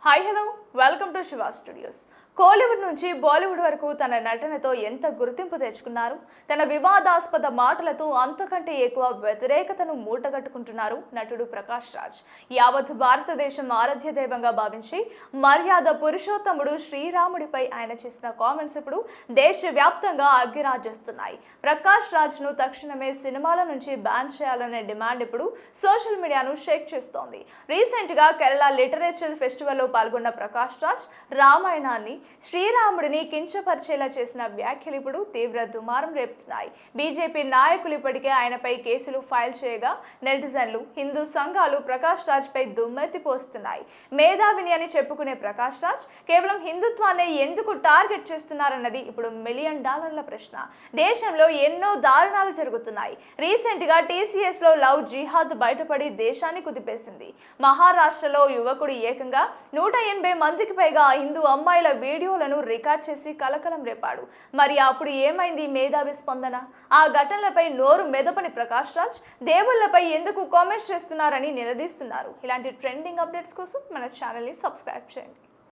Hi hello welcome to Shiva studios. Kollywood నుంచి బాలీవుడ్ వరకు తన నటనతో ఎంత గుర్తింపు తెచ్చుకున్నారు. తన వివాదాస్పద మాటలతో అంతకంటే ఎక్కువ వ్యతిరేకతను మూటగట్టుకుంటున్నారు నటుడు ప్రకాష్ రాజ్. యావత్ భారతదేశం ఆరాధ్య దైవంగా భావించి మర్యాద పురుషోత్తముడు శ్రీరాముడిపై ఆయన చేసిన కామెంట్స్ ఇప్పుడు దేశవ్యాప్తంగా అగ్గిరాజేస్తున్నాయి. ప్రకాష్ రాజ్ ను తక్షణమే సినిమాల నుంచి బ్యాన్ చేయాలనే డిమాండ్ ఇప్పుడు సోషల్ మీడియాను షేక్ చేస్తోంది. రీసెంట్ గా కేరళ లిటరేచర్ ఫెస్టివల్లో పాల్గొన్న ప్రకాష్ రాజ్ రామాయణాన్ని, శ్రీరాముడిని కించపరిచేలా చేసిన వ్యాఖ్యలు ఇప్పుడు తీవ్ర దుమారం రేపుతున్నాయి. బీజేపీ నాయకులు ఇప్పటికే ఆయనపై కేసులు ఫైల్ చేయగా నెటిజన్లు, హిందూ సంఘాలు ప్రకాష్ రాజ్ పై దుమ్మెత్తిపోస్తున్నాయి. మేధావిని అని చెప్పుకునే ప్రకాష్ రాజ్ కేవలం హిందుత్వాన్ని ఎందుకు టార్గెట్ చేస్తున్నారన్నది ఇప్పుడు $1 మిలియన్ ప్రశ్న. దేశంలో ఎన్నో దారుణాలు జరుగుతున్నాయి. రీసెంట్ గా టీసీఎస్ లో లవ్ జిహాద్ బయటపడి దేశాన్ని కుదిపేసింది. మహారాష్ట్రలో యువకుడు ఏకంగా 180 మందికి పైగా హిందూ అమ్మాయిల వీడియోలను రికార్డ్ చేసి కలకలం రేపాడు. మరి అప్పుడు ఏమైంది మేధావి స్పందన? ఆ ఘటనలపై నోరు మెదపని ప్రకాష్ రాజ్ దేవుళ్లపై ఎందుకు కామెంట్స్ చేస్తున్నారని నిలదీస్తున్నారు. ఇలాంటి ట్రెండింగ్ అప్డేట్స్ కోసం మన ఛానల్ ని సబ్స్క్రైబ్ చేయండి.